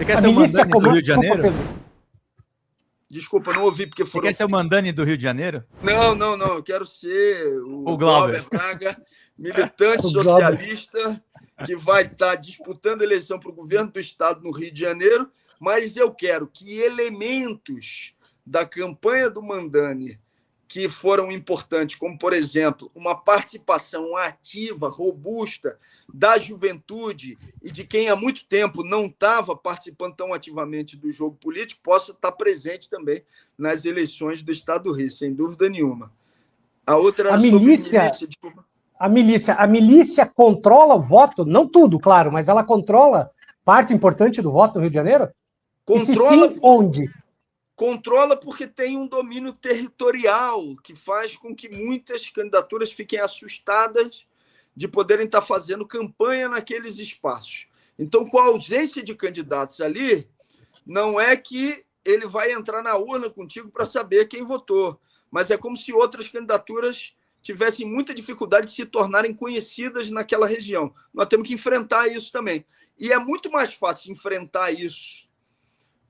Você quer ser o Mandani do Rio de Janeiro? Desculpa, não ouvi porque Você quer ser o Mandani do Rio de Janeiro? Não. Eu quero ser o Glauber Braga, militante socialista, que vai estar disputando a eleição para o governo do estado no Rio de Janeiro, mas eu quero que elementos da campanha do Mandani que foram importantes, como, por exemplo, uma participação ativa, robusta da juventude e de quem há muito tempo não estava participando tão ativamente do jogo político, possa estar presente também nas eleições do Estado do Rio, sem dúvida nenhuma. A outra era sobre milícia, desculpa. A milícia controla o voto? Não tudo, claro, mas ela controla parte importante do voto no Rio de Janeiro? Controla, e sim, onde? Controla porque tem um domínio territorial que faz com que muitas candidaturas fiquem assustadas de poderem estar fazendo campanha naqueles espaços. Então, com a ausência de candidatos ali, não é que ele vai entrar na urna contigo para saber quem votou, mas é como se outras candidaturas tivessem muita dificuldade de se tornarem conhecidas naquela região. Nós temos que enfrentar isso também. E é muito mais fácil enfrentar isso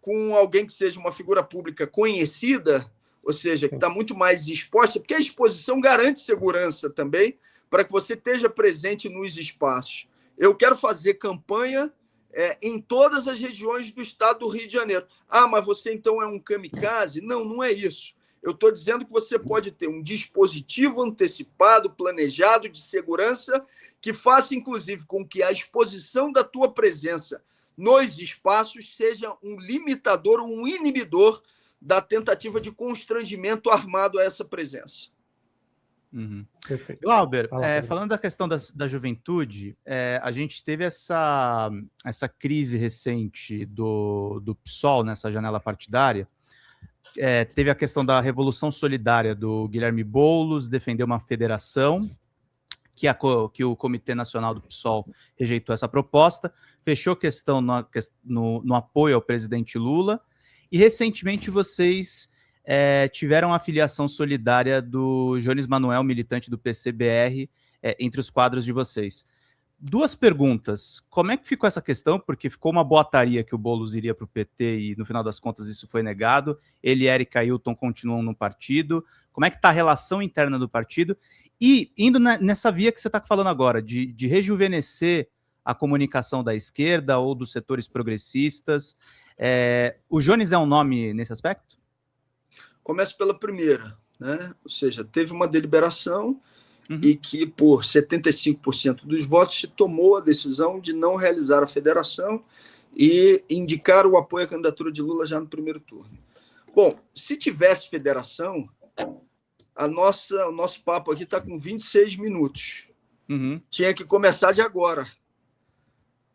com alguém que seja uma figura pública conhecida, ou seja, que está muito mais exposta, porque a exposição garante segurança também para que você esteja presente nos espaços. Eu quero fazer campanha em todas as regiões do estado do Rio de Janeiro. Ah, mas você então é um kamikaze? Não, não é isso. Eu estou dizendo que você pode ter um dispositivo antecipado, planejado, de segurança, que faça, inclusive, com que a exposição da tua presença nos espaços seja um limitador, um inibidor da tentativa de constrangimento armado a essa presença. Uhum. Glauber, falando da questão da juventude, a gente teve essa crise recente do PSOL nessa janela partidária. Teve a questão da Revolução Solidária do Guilherme Boulos, defendeu uma federação, que o Comitê Nacional do PSOL rejeitou essa proposta, fechou questão no apoio ao presidente Lula, e recentemente vocês tiveram a filiação solidária do Jones Manuel, militante do PCBR, entre os quadros de vocês. Duas perguntas. Como é que ficou essa questão? Porque ficou uma boataria que o Boulos iria para o PT e, no final das contas, isso foi negado. Ele e Eric Ailton continuam no partido. Como é que está a relação interna do partido? E, indo nessa via que você está falando agora, de rejuvenescer a comunicação da esquerda ou dos setores progressistas, o Jones é um nome nesse aspecto? Começo pela primeira, né? Ou seja, teve uma deliberação e que, por 75% dos votos, se tomou a decisão de não realizar a federação e indicar o apoio à candidatura de Lula já no primeiro turno. Bom, se tivesse federação, o nosso papo aqui está com 26 minutos. Tinha que começar de agora,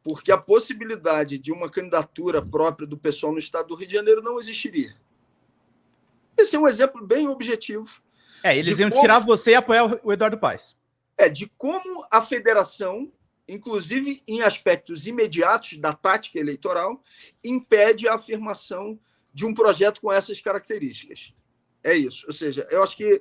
porque a possibilidade de uma candidatura própria do pessoal no estado do Rio de Janeiro não existiria. Esse é um exemplo bem objetivo. Eles iam tirar você e apoiar o Eduardo Paes. De como a federação, inclusive em aspectos imediatos da tática eleitoral, impede a afirmação de um projeto com essas características. É isso. Ou seja, eu acho que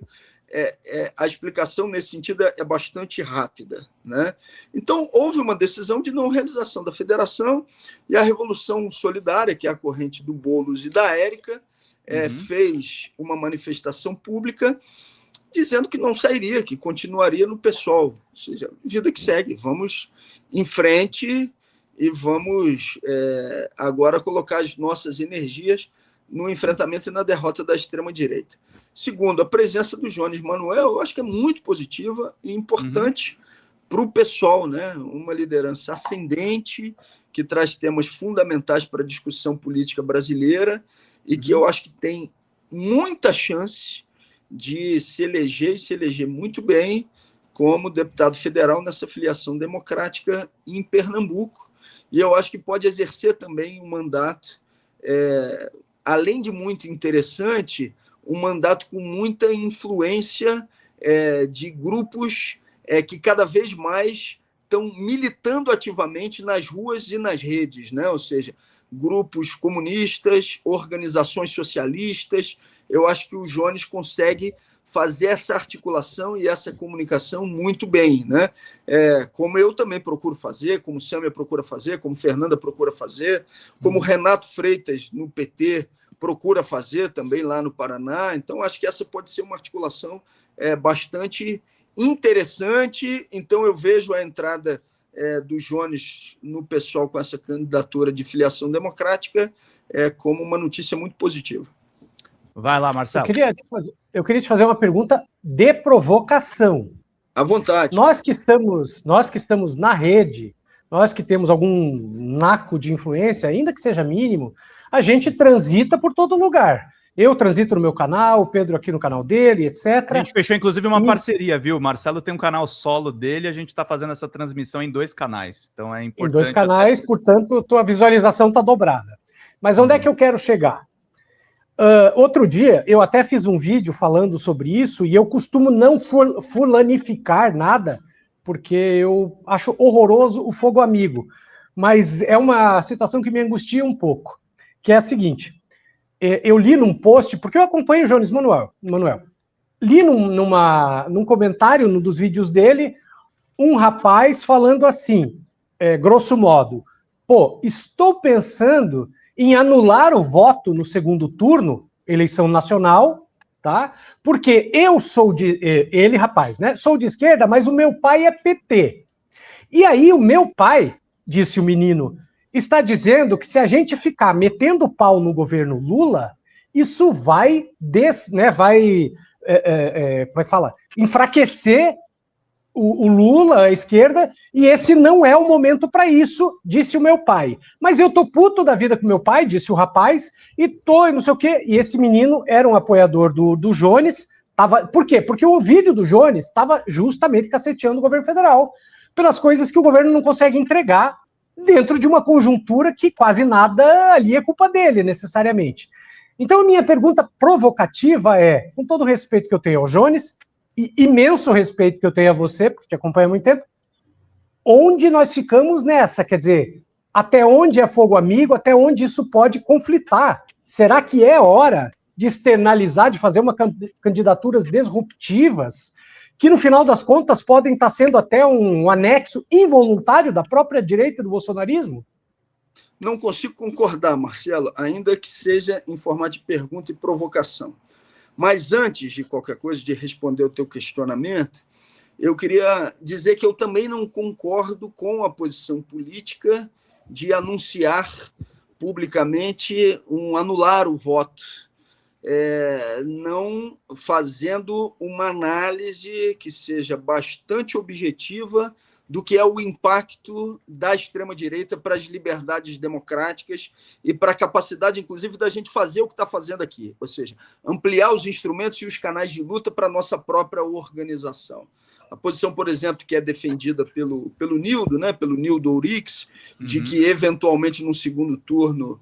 a explicação nesse sentido é bastante rápida, né? Então, houve uma decisão de não realização da federação e a Revolução Solidária, que é a corrente do Boulos e da Érica, fez uma manifestação pública dizendo que não sairia, que continuaria no PSOL. Ou seja, vida que segue. Vamos em frente e vamos agora colocar as nossas energias no enfrentamento e na derrota da extrema-direita. Segundo, a presença do Jones Manuel, eu acho que é muito positiva e importante para o PSOL, né? Uma liderança ascendente, que traz temas fundamentais para a discussão política brasileira e que eu acho que tem muita chance de se eleger e se eleger muito bem como deputado federal nessa filiação democrática em Pernambuco. E eu acho que pode exercer também um mandato, além de muito interessante, um mandato com muita influência de grupos que cada vez mais estão militando ativamente nas ruas e nas redes, né? Ou seja, grupos comunistas, organizações socialistas. Eu acho que o Jones consegue fazer essa articulação e essa comunicação muito bem, né? Como eu também procuro fazer, como Sâmia procura fazer, como Fernanda procura fazer, como Renato Freitas, no PT, procura fazer também lá no Paraná. Então, acho que essa pode ser uma articulação bastante interessante. Então, eu vejo a entrada do Jones no PSOL com essa candidatura de filiação democrática como uma notícia muito positiva. Vai lá, Marcelo. Eu queria te fazer uma pergunta de provocação. À vontade. Nós que estamos na rede, nós que temos algum naco de influência, ainda que seja mínimo, a gente transita por todo lugar. Eu transito no meu canal, o Pedro aqui no canal dele, etc. A gente fechou, inclusive, uma parceria, viu? O Marcelo tem um canal solo dele, a gente está fazendo essa transmissão em 2 canais. Então é importante. Em 2 canais, portanto, tua visualização está dobrada. Mas onde é que eu quero chegar? Outro dia, eu até fiz um vídeo falando sobre isso, e eu costumo não fulanificar nada, porque eu acho horroroso o fogo amigo. Mas é uma situação que me angustia um pouco, que é a seguinte: eu li num post, porque eu acompanho o Jones Manuel, li num comentário num dos vídeos dele, um rapaz falando assim, grosso modo, estou pensando em anular o voto no segundo turno, eleição nacional, tá? Porque eu sou ele, rapaz, né? Sou de esquerda, mas o meu pai é PT. E aí o meu pai, disse o menino, está dizendo que se a gente ficar metendo pau no governo Lula, isso vai, enfraquecer o Lula, a esquerda, e esse não é o momento para isso, disse o meu pai. Mas eu tô puto da vida com meu pai, disse o rapaz, e não sei o quê. E esse menino era um apoiador do Jones. Por quê? Porque o vídeo do Jones estava justamente caceteando o governo federal pelas coisas que o governo não consegue entregar dentro de uma conjuntura que quase nada ali é culpa dele, necessariamente. Então, a minha pergunta provocativa é, com todo o respeito que eu tenho ao Jones, e imenso respeito que eu tenho a você, porque te acompanho há muito tempo, onde nós ficamos nessa? Quer dizer, até onde é fogo amigo, até onde isso pode conflitar? Será que é hora de externalizar, de fazer candidaturas disruptivas, que no final das contas podem estar sendo até um anexo involuntário da própria direita do bolsonarismo? Não consigo concordar, Marcelo, ainda que seja em formato de pergunta e provocação. Mas antes de qualquer coisa, de responder o teu questionamento, eu queria dizer que eu também não concordo com a posição política de anunciar publicamente anular o voto, não fazendo uma análise que seja bastante objetiva do que é o impacto da extrema-direita para as liberdades democráticas e para a capacidade, inclusive, da gente fazer o que está fazendo aqui, ou seja, ampliar os instrumentos e os canais de luta para a nossa própria organização. A posição, por exemplo, que é defendida pelo Nildo, né, pelo Nildo Ourix, de que, eventualmente, no segundo turno,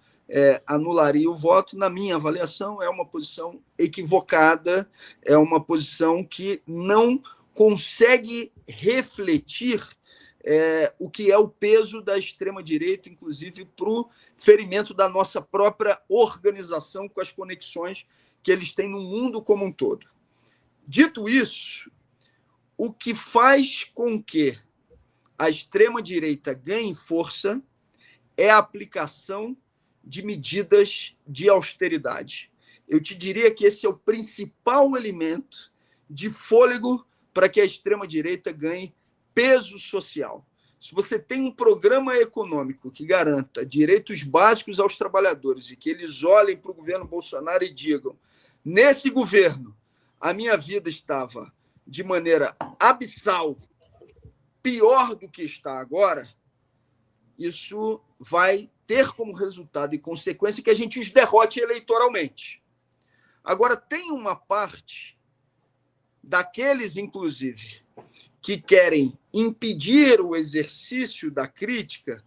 anularia o voto, na minha avaliação, é uma posição equivocada, é uma posição que não consegue refletir o que é o peso da extrema-direita, inclusive para o ferimento da nossa própria organização com as conexões que eles têm no mundo como um todo. Dito isso, o que faz com que a extrema-direita ganhe força é a aplicação de medidas de austeridade. Eu te diria que esse é o principal elemento de fôlego para que a extrema-direita ganhe peso social. Se você tem um programa econômico que garanta direitos básicos aos trabalhadores e que eles olhem para o governo Bolsonaro e digam: nesse governo, a minha vida estava de maneira abissal pior do que está agora, isso vai ter como resultado e consequência que a gente os derrote eleitoralmente. Agora, tem uma parte daqueles, inclusive, que querem impedir o exercício da crítica,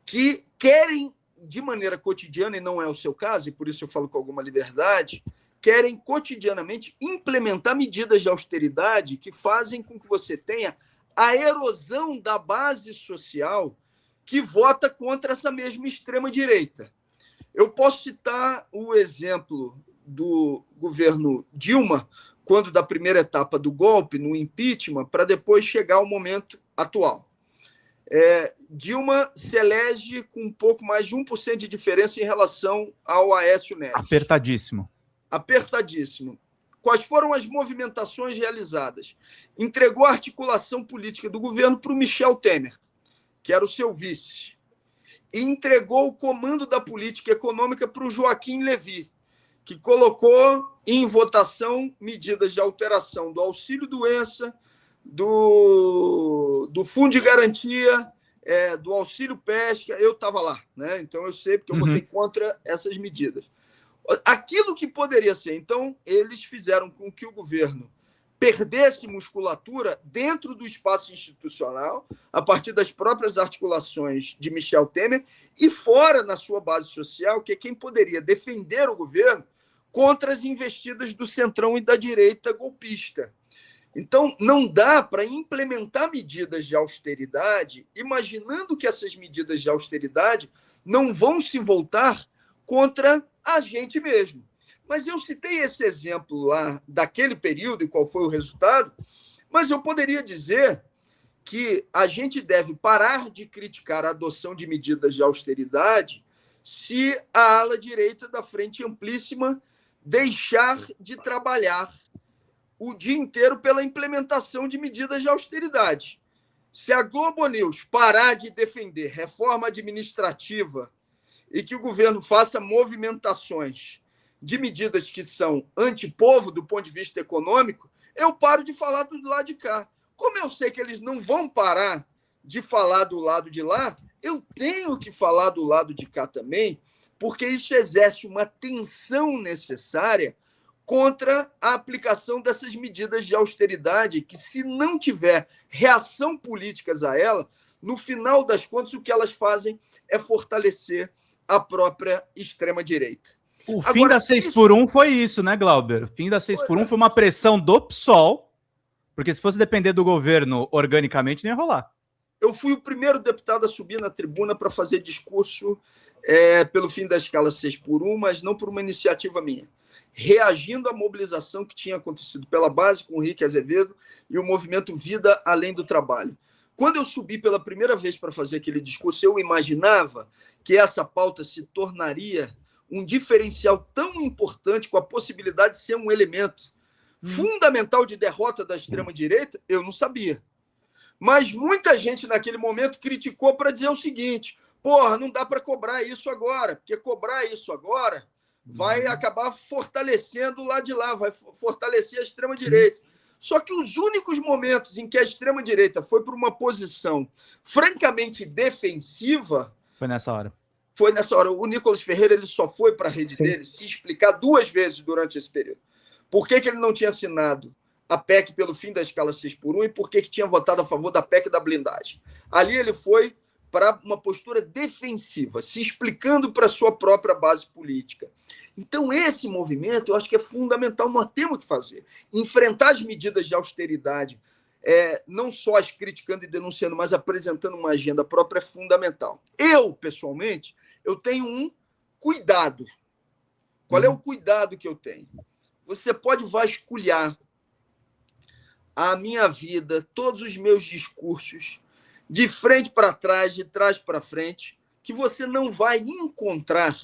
que querem, de maneira cotidiana, e não é o seu caso, e por isso eu falo com alguma liberdade, querem cotidianamente implementar medidas de austeridade que fazem com que você tenha a erosão da base social que vota contra essa mesma extrema-direita. Eu posso citar o exemplo do governo Dilma quando da primeira etapa do golpe, no impeachment, para depois chegar ao momento atual. Dilma se elege com um pouco mais de 1% de diferença em relação ao Aécio Neves. Apertadíssimo. Apertadíssimo. Quais foram as movimentações realizadas? Entregou a articulação política do governo para o Michel Temer, que era o seu vice, e entregou o comando da política econômica para o Joaquim Levy, que colocou em votação medidas de alteração do auxílio-doença, do Fundo de Garantia, do Auxílio Pesca. Eu estava lá, né? Então eu sei, porque eu votei contra essas medidas. Aquilo que poderia ser. Então, eles fizeram com que o governo perdesse musculatura dentro do espaço institucional, a partir das próprias articulações de Michel Temer, e fora na sua base social, que é quem poderia defender o governo contra as investidas do centrão e da direita golpista. Então, não dá para implementar medidas de austeridade imaginando que essas medidas de austeridade não vão se voltar contra a gente mesmo. Mas eu citei esse exemplo lá daquele período e qual foi o resultado, mas eu poderia dizer que a gente deve parar de criticar a adoção de medidas de austeridade se a ala direita da Frente Amplíssima deixar de trabalhar o dia inteiro pela implementação de medidas de austeridade. Se a Globo News parar de defender reforma administrativa e que o governo faça movimentações de medidas que são antipovo do ponto de vista econômico, eu paro de falar do lado de cá. Como eu sei que eles não vão parar de falar do lado de lá, eu tenho que falar do lado de cá também, porque isso exerce uma tensão necessária contra a aplicação dessas medidas de austeridade, que, se não tiver reação políticas a ela, no final das contas, o que elas fazem é fortalecer a própria extrema-direita. O fim da 6x1 foi isso, né, Glauber? O fim da 6x1 foi uma pressão do PSOL, porque se fosse depender do governo organicamente, não ia rolar. Eu fui o primeiro deputado a subir na tribuna para fazer discurso pelo fim da escala 6x1, mas não por uma iniciativa minha, reagindo à mobilização que tinha acontecido pela base com o Henrique Azevedo e o movimento Vida Além do Trabalho. Quando eu subi pela primeira vez para fazer aquele discurso, eu imaginava que essa pauta se tornaria um diferencial tão importante, com a possibilidade de ser um elemento fundamental de derrota da extrema-direita. Eu não sabia. Mas muita gente naquele momento criticou para dizer o seguinte: porra, não dá para cobrar isso agora, porque cobrar isso agora vai acabar fortalecendo o lado de lá, vai fortalecer a extrema-direita. Só que os únicos momentos em que a extrema-direita foi para uma posição francamente defensiva... Foi nessa hora. Foi nessa hora. O Nicolas Ferreira ele só foi para a rede dele se explicar 2 vezes durante esse período. Por que ele não tinha assinado a PEC pelo fim da escala 6x1 e por que tinha votado a favor da PEC da blindagem. Ali ele foi para uma postura defensiva, se explicando para a sua própria base política. Então, esse movimento, eu acho que é fundamental, nós temos que fazer. Enfrentar as medidas de austeridade, não só as criticando e denunciando, mas apresentando uma agenda própria, é fundamental. Eu, pessoalmente, eu tenho um cuidado. Qual é o cuidado que eu tenho? Você pode vasculhar a minha vida, todos os meus discursos, de frente para trás, de trás para frente, que você não vai encontrar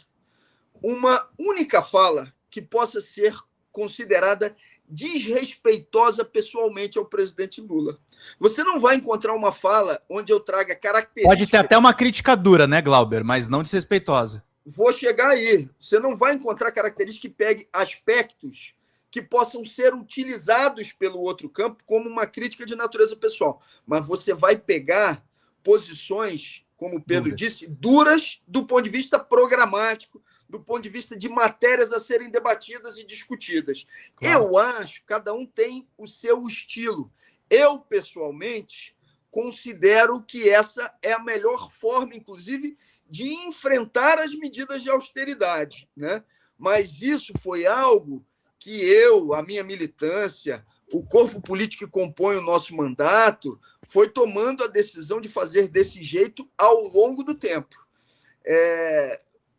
uma única fala que possa ser considerada desrespeitosa pessoalmente ao presidente Lula. Você não vai encontrar uma fala onde eu traga características... Pode ter até uma crítica dura, né, Glauber? Mas não desrespeitosa. Vou chegar aí. Você não vai encontrar características que peguem aspectos que possam ser utilizados pelo outro campo como uma crítica de natureza pessoal. Mas você vai pegar posições, como o Pedro disse, duras do ponto de vista programático, do ponto de vista de matérias a serem debatidas e discutidas. Claro. Eu acho que cada um tem o seu estilo. Eu, pessoalmente, considero que essa é a melhor forma, inclusive, de enfrentar as medidas de austeridade, né? Mas isso foi algo que eu, a minha militância, o corpo político que compõe o nosso mandato, foi tomando a decisão de fazer desse jeito ao longo do tempo.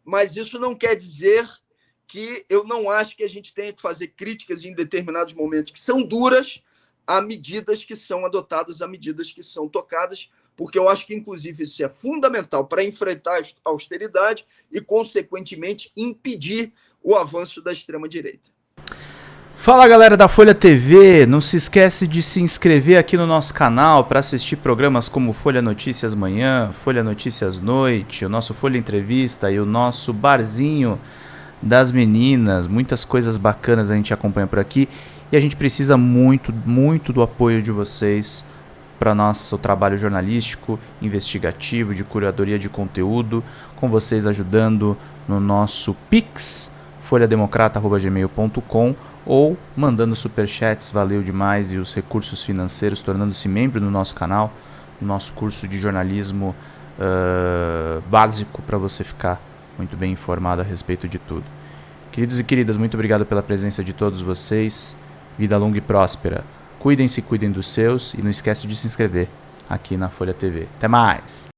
Mas isso não quer dizer que eu não acho que a gente tenha que fazer críticas em determinados momentos que são duras a medidas que são adotadas, a medidas que são tocadas, porque eu acho que, inclusive, isso é fundamental para enfrentar a austeridade e, consequentemente, impedir o avanço da extrema-direita. Fala, galera da Folha TV, não se esquece de se inscrever aqui no nosso canal para assistir programas como Folha Notícias Manhã, Folha Notícias Noite, o nosso Folha Entrevista e o nosso Barzinho das Meninas. Muitas coisas bacanas a gente acompanha por aqui e a gente precisa muito, muito do apoio de vocês para nosso trabalho jornalístico, investigativo, de curadoria de conteúdo, com vocês ajudando no nosso Pix, folhademocrata@gmail.com, ou mandando superchats, valeu demais, e os recursos financeiros, tornando-se membro do nosso canal, no nosso curso de jornalismo básico, para você ficar muito bem informado a respeito de tudo. Queridos e queridas, muito obrigado pela presença de todos vocês, vida longa e próspera. Cuidem-se, cuidem dos seus, e não esquece de se inscrever aqui na Folha TV. Até mais!